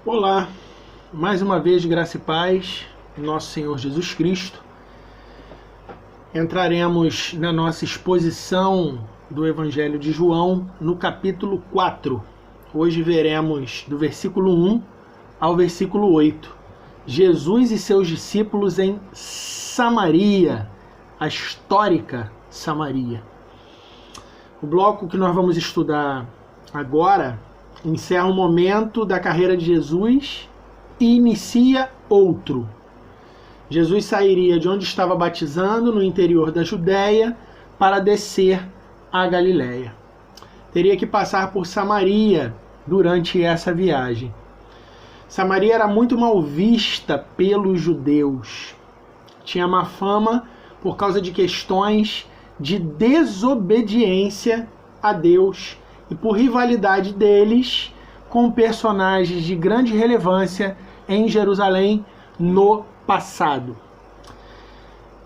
Olá, mais uma vez graça e paz, nosso Senhor Jesus Cristo. Entraremos na nossa exposição do Evangelho de João no capítulo 4. Hoje veremos do versículo 1 ao versículo 8. Jesus e seus discípulos em Samaria, a histórica Samaria. O bloco que nós vamos estudar agora encerra um momento da carreira de Jesus e inicia outro. Jesus sairia de onde estava batizando, no interior da Judéia, para descer à Galiléia. Teria que passar por Samaria durante essa viagem. Samaria era muito mal vista pelos judeus. Tinha má fama por causa de questões de desobediência a Deus e por rivalidade deles com personagens de grande relevância em Jerusalém no passado.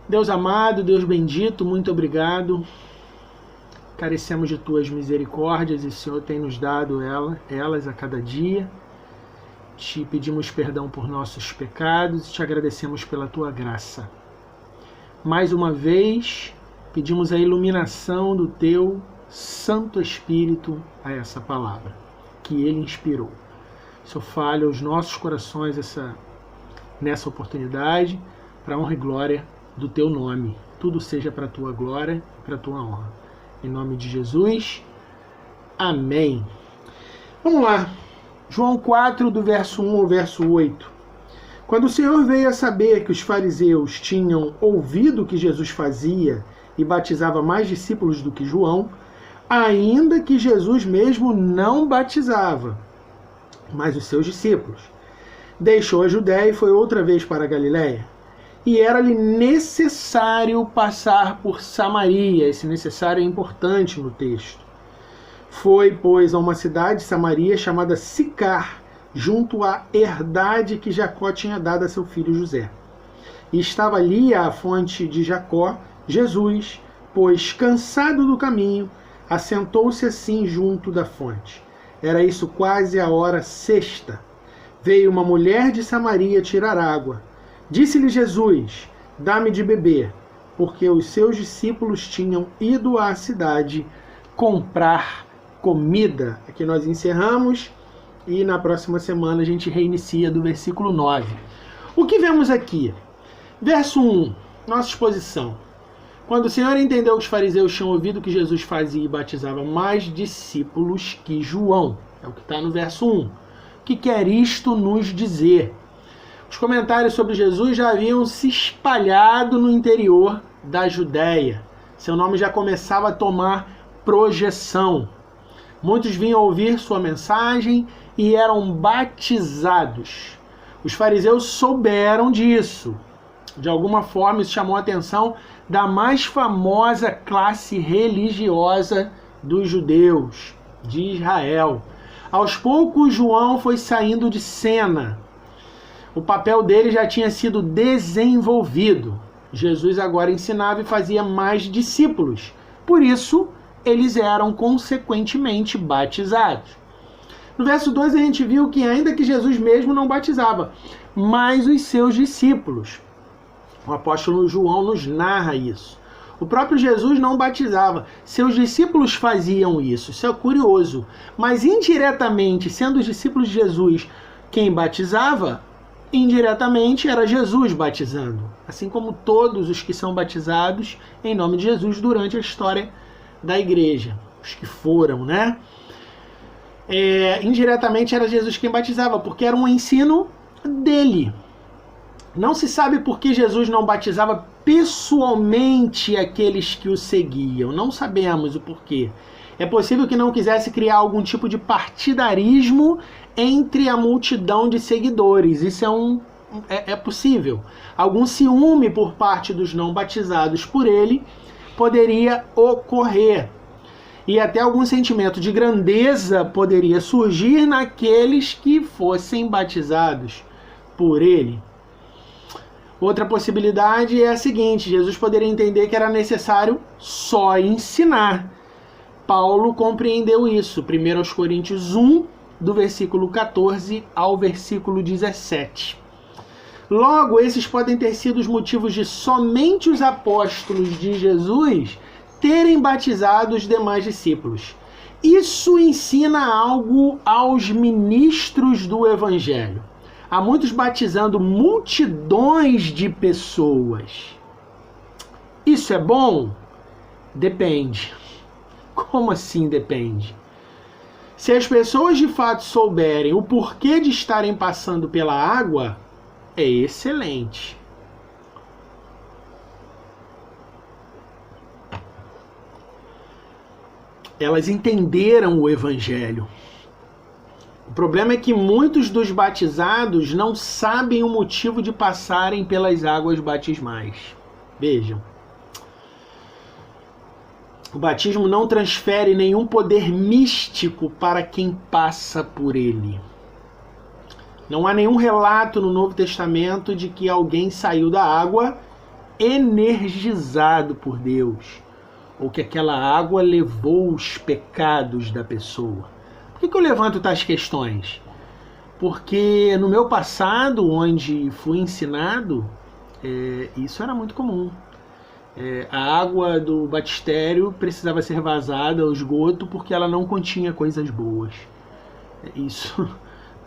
Deus amado, Deus bendito, muito obrigado. Carecemos de tuas misericórdias e o Senhor tem nos dado elas a cada dia. Te pedimos perdão por nossos pecados e te agradecemos pela tua graça. Mais uma vez, pedimos a iluminação do teu Santo Espírito a essa palavra, que Ele inspirou. Senhor, fale aos nossos corações nessa oportunidade, para a honra e glória do Teu nome. Tudo seja para a Tua glória e para a Tua honra. Em nome de Jesus, amém. Vamos lá, João 4, do verso 1 ao verso 8. Quando o Senhor veio a saber que os fariseus tinham ouvido o que Jesus fazia e batizava mais discípulos do que João, ainda que Jesus mesmo não batizava, mas os seus discípulos, deixou a Judéia e foi outra vez para a Galiléia. E era-lhe necessário passar por Samaria. Esse necessário é importante no texto. Foi, pois, a uma cidade, Samaria, chamada Sicar, junto à herdade que Jacó tinha dado a seu filho José. E estava ali à fonte de Jacó, Jesus, pois, cansado do caminho, assentou-se assim junto da fonte. Era isso quase a hora sexta. Veio uma mulher de Samaria tirar água. Disse-lhe Jesus: dá-me de beber, porque os seus discípulos tinham ido à cidade comprar comida. Aqui nós encerramos e na próxima semana a gente reinicia do versículo 9. O que vemos aqui? Verso 1, nossa exposição. Quando o Senhor entendeu que os fariseus tinham ouvido que Jesus fazia e batizava mais discípulos que João. É o que está no verso 1. O que quer isto nos dizer? Os comentários sobre Jesus já haviam se espalhado no interior da Judéia. Seu nome já começava a tomar projeção. Muitos vinham ouvir sua mensagem e eram batizados. Os fariseus souberam disso. De alguma forma, isso chamou a atenção da mais famosa classe religiosa dos judeus, de Israel. Aos poucos, João foi saindo de cena. O papel dele já tinha sido desenvolvido. Jesus agora ensinava e fazia mais discípulos. Por isso, eles eram consequentemente batizados. No verso 2, a gente viu que ainda que Jesus mesmo não batizava, mas os seus discípulos. O apóstolo João nos narra isso. O próprio Jesus não batizava. Seus discípulos faziam isso. Isso é curioso. Mas indiretamente, sendo os discípulos de Jesus quem batizava, indiretamente era Jesus batizando. Assim como todos os que são batizados em nome de Jesus durante a história da igreja. Os que foram, né? Indiretamente era Jesus quem batizava, porque era um ensino dele. Não se sabe por que Jesus não batizava pessoalmente aqueles que o seguiam. Não sabemos o porquê. É possível que não quisesse criar algum tipo de partidarismo entre a multidão de seguidores. Isso é possível. Algum ciúme por parte dos não batizados por ele poderia ocorrer. E até algum sentimento de grandeza poderia surgir naqueles que fossem batizados por ele. Outra possibilidade é a seguinte: Jesus poderia entender que era necessário só ensinar. Paulo compreendeu isso. 1 Coríntios 1, do versículo 14 ao versículo 17. Logo, esses podem ter sido os motivos de somente os apóstolos de Jesus terem batizado os demais discípulos. Isso ensina algo aos ministros do Evangelho. Há muitos batizando multidões de pessoas. Isso é bom? Depende. Como assim depende? Se as pessoas de fato souberem o porquê de estarem passando pela água, é excelente. Elas entenderam o Evangelho. O problema é que muitos dos batizados não sabem o motivo de passarem pelas águas batismais. Vejam. O batismo não transfere nenhum poder místico para quem passa por ele. Não há nenhum relato no Novo Testamento de que alguém saiu da água energizado por Deus, ou que aquela água levou os pecados da pessoa. Por que eu levanto tais questões? Porque no meu passado, onde fui ensinado, isso era muito comum. A água do batistério precisava ser vazada ao esgoto porque ela não continha coisas boas. Isso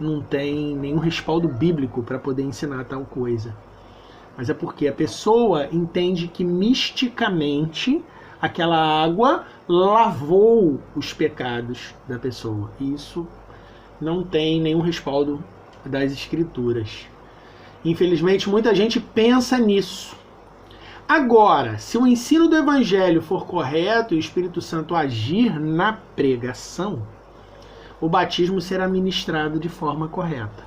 não tem nenhum respaldo bíblico para poder ensinar tal coisa. Mas é porque a pessoa entende que misticamente aquela água lavou os pecados da pessoa. E isso não tem nenhum respaldo das Escrituras. Infelizmente, muita gente pensa nisso. Agora, se o ensino do Evangelho for correto e o Espírito Santo agir na pregação, o batismo será ministrado de forma correta.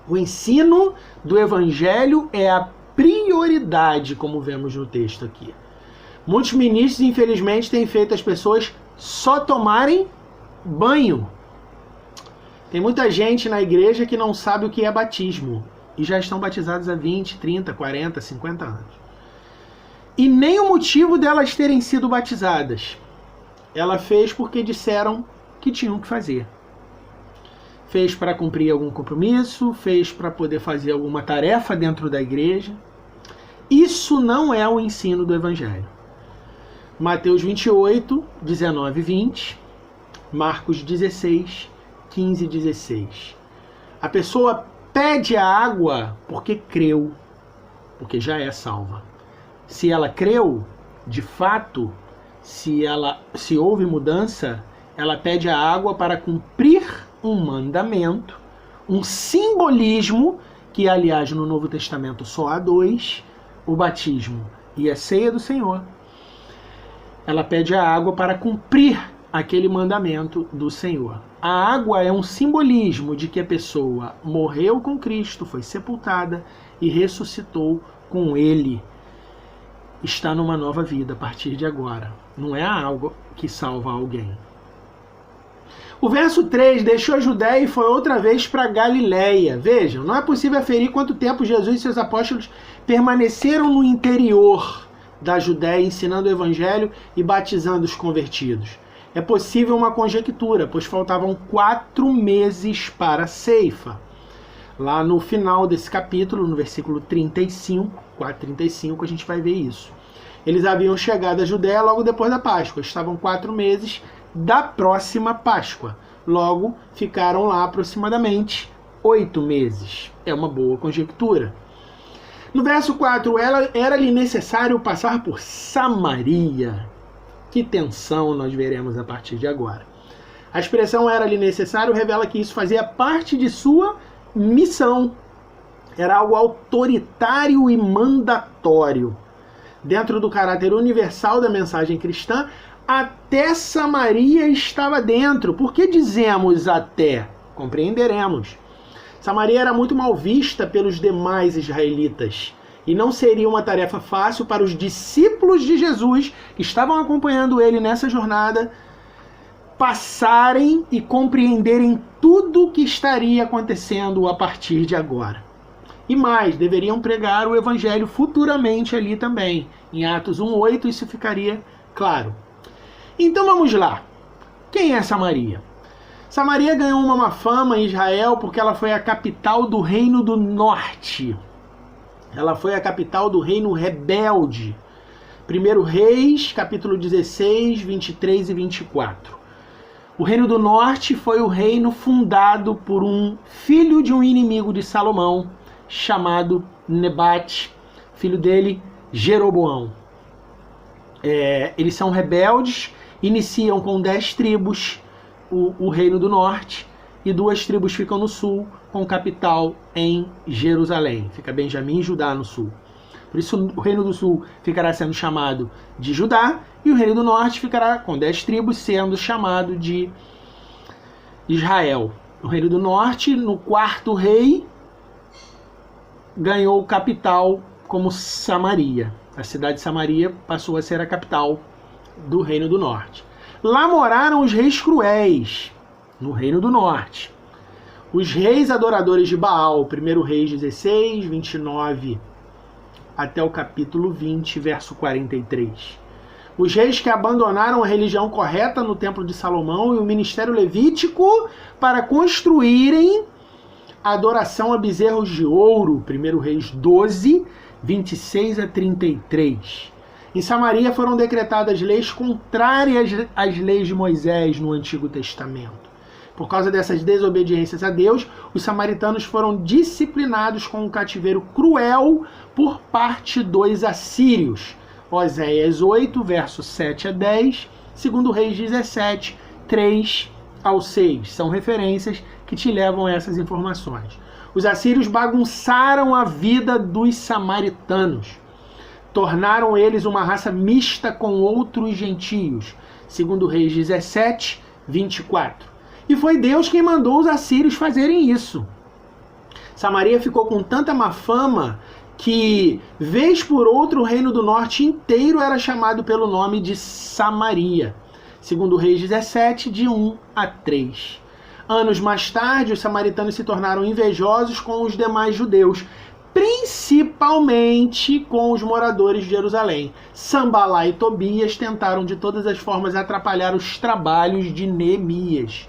O ensino do Evangelho é a prioridade, como vemos no texto aqui. Muitos ministros, infelizmente, têm feito as pessoas só tomarem banho. Tem muita gente na igreja que não sabe o que é batismo e já estão batizados há 20, 30, 40, 50 anos. E nem o motivo delas terem sido batizadas. Ela fez porque disseram que tinham que fazer. Fez para cumprir algum compromisso, fez para poder fazer alguma tarefa dentro da igreja. Isso não é o ensino do Evangelho. Mateus 28, 19 e 20, Marcos 16, 15 e 16. A pessoa pede a água porque creu, porque já é salva. Se ela creu, de fato, se houve mudança, ela pede a água para cumprir um mandamento, um simbolismo, que aliás no Novo Testamento só há dois, o batismo e a ceia do Senhor. Ela pede a água para cumprir aquele mandamento do Senhor. A água é um simbolismo de que a pessoa morreu com Cristo, foi sepultada e ressuscitou com Ele. Está numa nova vida a partir de agora. Não é a água que salva alguém. O verso 3, deixou a Judéia e foi outra vez para Galiléia. Vejam, não é possível aferir quanto tempo Jesus e seus apóstolos permaneceram no interior da Judéia, ensinando o Evangelho e batizando os convertidos. É possível uma conjectura, pois faltavam 4 meses para a ceifa. Lá no final desse capítulo, no versículo 35, 4:35, a gente vai ver isso. Eles haviam chegado à Judéia logo depois da Páscoa. Estavam 4 meses da próxima Páscoa. Logo, ficaram lá aproximadamente 8 meses. É uma boa conjectura. No verso 4, era-lhe necessário passar por Samaria. Que tensão nós veremos a partir de agora. A expressão era-lhe necessário revela que isso fazia parte de sua missão. Era algo autoritário e mandatório. Dentro do caráter universal da mensagem cristã, até Samaria estava dentro. Por que dizemos até? Compreenderemos. Samaria era muito mal vista pelos demais israelitas. E não seria uma tarefa fácil para os discípulos de Jesus, que estavam acompanhando ele nessa jornada, passarem e compreenderem tudo o que estaria acontecendo a partir de agora. E mais, deveriam pregar o evangelho futuramente ali também. Em Atos 1:8 isso ficaria claro. Então vamos lá. Quem é Samaria? Samaria ganhou uma má fama em Israel porque ela foi a capital do Reino do Norte. Ela foi a capital do reino rebelde. 1 Reis, capítulo 16, 23 e 24. O Reino do Norte foi o reino fundado por um filho de um inimigo de Salomão, chamado Nebate, filho dele, Jeroboão. Eles são rebeldes, iniciam com 10 tribos o Reino do Norte, e 2 tribos ficam no sul, com capital em Jerusalém. Fica Benjamim e Judá no sul. Por isso o Reino do Sul ficará sendo chamado de Judá, e o Reino do Norte ficará com 10 tribos sendo chamado de Israel. O Reino do Norte, no 4º rei, ganhou capital como Samaria. A cidade de Samaria passou a ser a capital do Reino do Norte. Lá moraram os reis cruéis, no Reino do Norte. Os reis adoradores de Baal, 1 Reis 16, 29 até o capítulo 20, verso 43. Os reis que abandonaram a religião correta no templo de Salomão e o ministério levítico para construírem a adoração a bezerros de ouro, 1 Reis 12, 26 a 33. Em Samaria foram decretadas leis contrárias às leis de Moisés no Antigo Testamento. Por causa dessas desobediências a Deus, os samaritanos foram disciplinados com um cativeiro cruel por parte dos assírios. Oséias 8, versos 7 a 10, 2 Reis 17, 3 ao 6. São referências que te levam a essas informações. Os assírios bagunçaram a vida dos samaritanos. Tornaram eles uma raça mista com outros gentios. 2 Reis 17, 24. E foi Deus quem mandou os assírios fazerem isso. Samaria ficou com tanta má fama que, vez por outra, o Reino do Norte inteiro era chamado pelo nome de Samaria. 2 Reis 17, de 1 a 3. Anos mais tarde, os samaritanos se tornaram invejosos com os demais judeus, principalmente com os moradores de Jerusalém. Sambalá e Tobias tentaram de todas as formas atrapalhar os trabalhos de Neemias.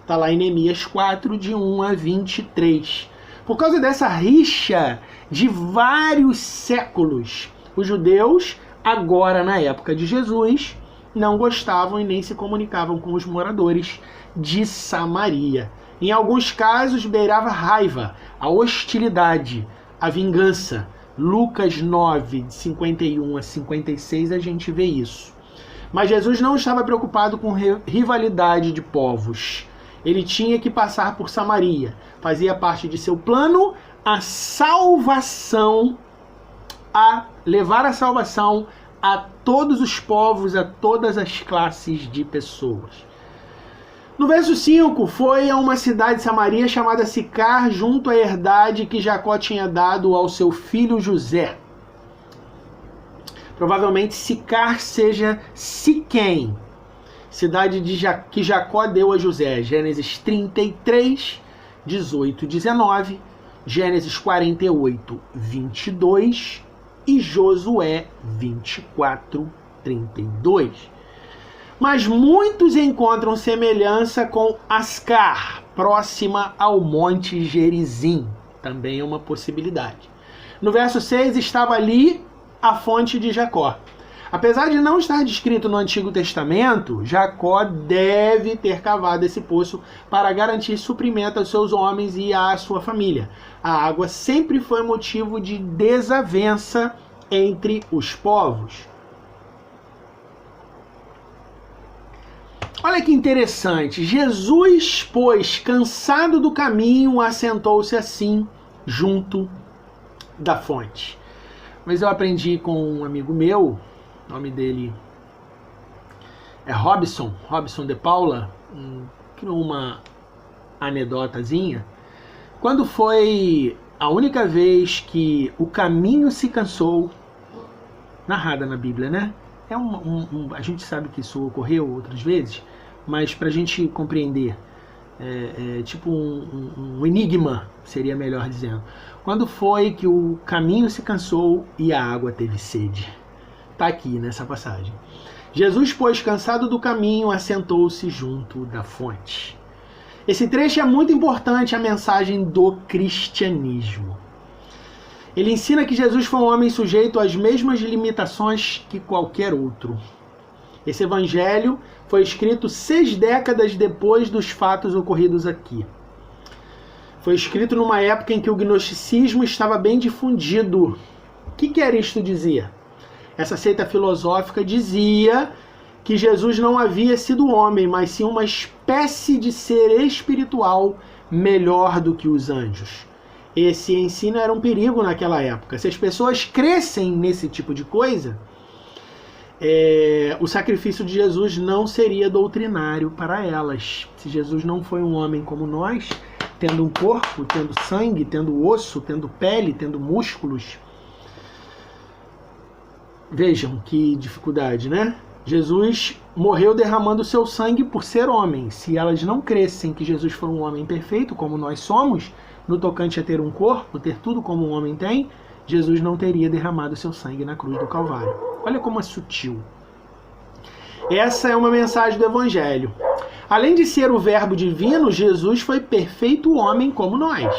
Está lá em Neemias 4, de 1 a 23. Por causa dessa rixa de vários séculos, os judeus, agora na época de Jesus, não gostavam e nem se comunicavam com os moradores de Samaria. Em alguns casos, beirava raiva, a hostilidade, a vingança. Lucas 9, de 51 a 56, a gente vê isso. Mas Jesus não estava preocupado com rivalidade de povos. Ele tinha que passar por Samaria. Fazia parte de seu plano a salvação, a levar a salvação a todos os povos, a todas as classes de pessoas. No verso 5, foi a uma cidade de Samaria chamada Sicar, junto à herdade que Jacó tinha dado ao seu filho José. Provavelmente Sicar seja Siquém, cidade que Jacó deu a José. Gênesis 33, 18 e 19, Gênesis 48, 22 e Josué 24, 32. Mas muitos encontram semelhança com Ascar, próxima ao Monte Gerizim. Também é uma possibilidade. No verso 6, estava ali a fonte de Jacó. Apesar de não estar descrito no Antigo Testamento, Jacó deve ter cavado esse poço para garantir suprimento aos seus homens e à sua família. A água sempre foi motivo de desavença entre os povos. Olha que interessante. Jesus, pois, cansado do caminho, assentou-se assim, junto da fonte. Mas eu aprendi com um amigo meu, o nome dele é Robson de Paula, criou uma anedotazinha. Quando foi a única vez que o caminho se cansou, narrada na Bíblia, né? A gente sabe que isso ocorreu outras vezes, mas para a gente compreender, tipo um enigma, seria melhor dizendo. Quando foi que o caminho se cansou e a água teve sede? Está aqui nessa passagem. Jesus, pois, cansado do caminho, assentou-se junto da fonte. Esse trecho é muito importante, a mensagem do cristianismo. Ele ensina que Jesus foi um homem sujeito às mesmas limitações que qualquer outro. Esse evangelho foi escrito 6 décadas depois dos fatos ocorridos aqui. Foi escrito numa época em que o gnosticismo estava bem difundido. O que era isto dizer? Essa seita filosófica dizia que Jesus não havia sido homem, mas sim uma espécie de ser espiritual melhor do que os anjos. Esse ensino era um perigo naquela época. Se as pessoas crescem nesse tipo de coisa, o sacrifício de Jesus não seria doutrinário para elas. Se Jesus não foi um homem como nós, tendo um corpo, tendo sangue, tendo osso, tendo pele, tendo músculos. Vejam que dificuldade, né? Jesus morreu derramando seu sangue por ser homem. Se elas não crescem que Jesus foi um homem perfeito, como nós somos, no tocante a ter um corpo, ter tudo como um homem tem, Jesus não teria derramado seu sangue na cruz do Calvário. Olha como é sutil. Essa é uma mensagem do Evangelho. Além de ser o verbo divino, Jesus foi perfeito homem como nós,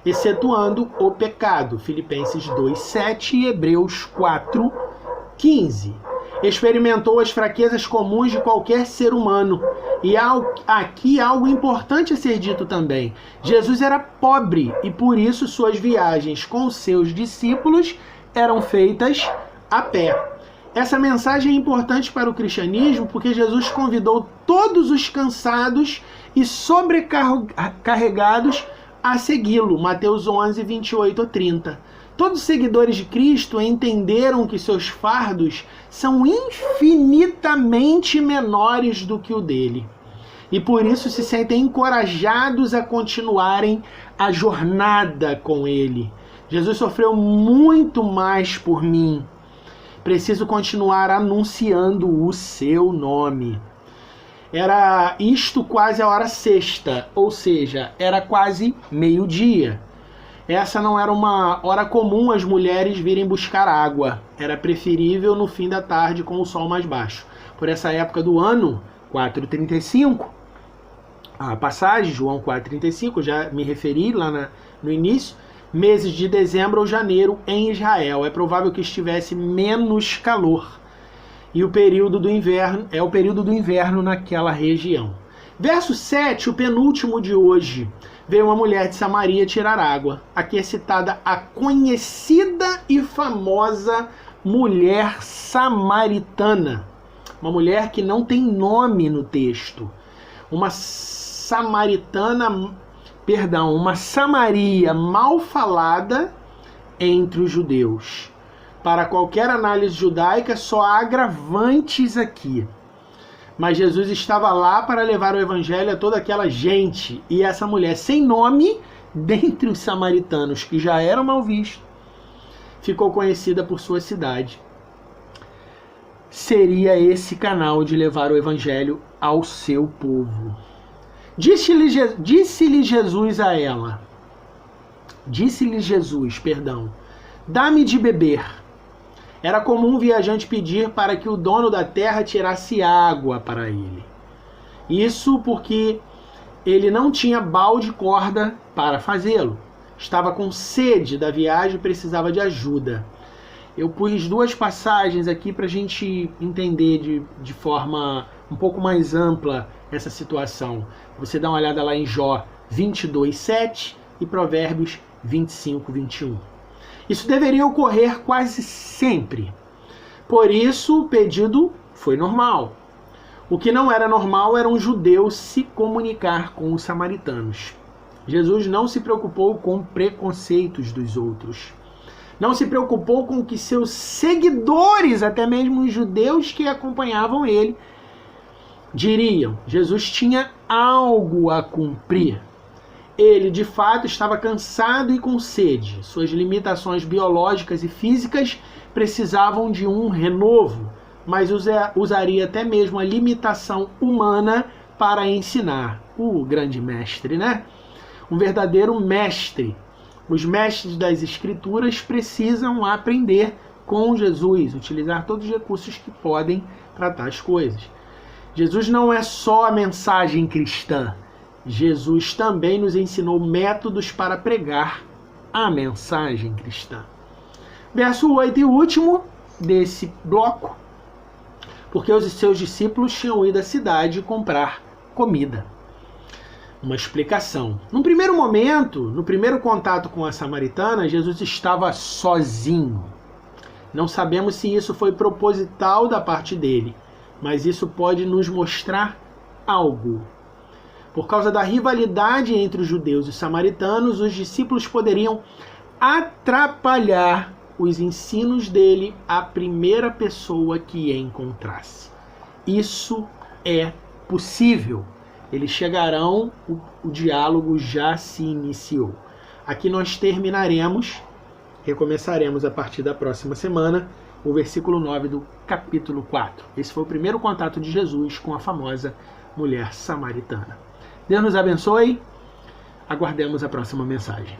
excetuando o pecado. Filipenses 2:7 e Hebreus 4:15. Experimentou as fraquezas comuns de qualquer ser humano. E aqui algo importante a ser dito também. Jesus era pobre e por isso suas viagens com seus discípulos eram feitas a pé. Essa mensagem é importante para o cristianismo porque Jesus convidou todos os cansados e sobrecarregados a segui-lo. Mateus 11:28-30. Todos os seguidores de Cristo entenderam que seus fardos são infinitamente menores do que o dele. E por isso se sentem encorajados a continuarem a jornada com ele. Jesus sofreu muito mais por mim. Preciso continuar anunciando o seu nome. Era isto quase a hora sexta, ou seja, era quase meio-dia. Essa não era uma hora comum as mulheres virem buscar água. Era preferível no fim da tarde com o sol mais baixo. Por essa época do ano, 4:35, a passagem, João 4:35, já me referi lá no início, meses de dezembro ou janeiro em Israel. É provável que estivesse menos calor. E o período do inverno é o período do inverno naquela região. Verso 7, o penúltimo de hoje. Veio uma mulher de Samaria tirar água. Aqui é citada a conhecida e famosa mulher samaritana. Uma mulher que não tem nome no texto. Uma Samaria mal falada entre os judeus. Para qualquer análise judaica, só há agravantes aqui. Mas Jesus estava lá para levar o evangelho a toda aquela gente. E essa mulher sem nome, dentre os samaritanos, que já eram mal vistos, ficou conhecida por sua cidade. Seria esse canal de levar o evangelho ao seu povo. Disse-lhe Jesus a ela. Disse-lhe Jesus, dá-me de beber. Era comum um viajante pedir para que o dono da terra tirasse água para ele. Isso porque ele não tinha balde e corda para fazê-lo. Estava com sede da viagem e precisava de ajuda. Eu pus 2 passagens aqui para a gente entender de forma um pouco mais ampla essa situação. Você dá uma olhada lá em Jó 22:7 e Provérbios 25:21. Isso deveria ocorrer quase sempre. Por isso, o pedido foi normal. O que não era normal era um judeu se comunicar com os samaritanos. Jesus não se preocupou com preconceitos dos outros. Não se preocupou com o que seus seguidores, até mesmo os judeus que acompanhavam ele, diriam. Jesus tinha algo a cumprir. Ele, de fato, estava cansado e com sede. Suas limitações biológicas e físicas precisavam de um renovo, mas usaria até mesmo a limitação humana para ensinar. O grande mestre, né? Um verdadeiro mestre. Os mestres das Escrituras precisam aprender com Jesus, utilizar todos os recursos que podem para tais coisas. Jesus não é só a mensagem cristã. Jesus também nos ensinou métodos para pregar a mensagem cristã. Verso 8 e último desse bloco. Porque os seus discípulos tinham ido à cidade comprar comida. Uma explicação. Num primeiro momento, no primeiro contato com a samaritana, Jesus estava sozinho. Não sabemos se isso foi proposital da parte dele, mas isso pode nos mostrar algo. Por causa da rivalidade entre os judeus e os samaritanos, os discípulos poderiam atrapalhar os ensinos dele à primeira pessoa que encontrasse. Isso é possível. Eles chegarão, o diálogo já se iniciou. Aqui nós terminaremos, recomeçaremos a partir da próxima semana, o versículo 9 do capítulo 4. Esse foi o primeiro contato de Jesus com a famosa mulher samaritana. Deus nos abençoe. Aguardemos a próxima mensagem.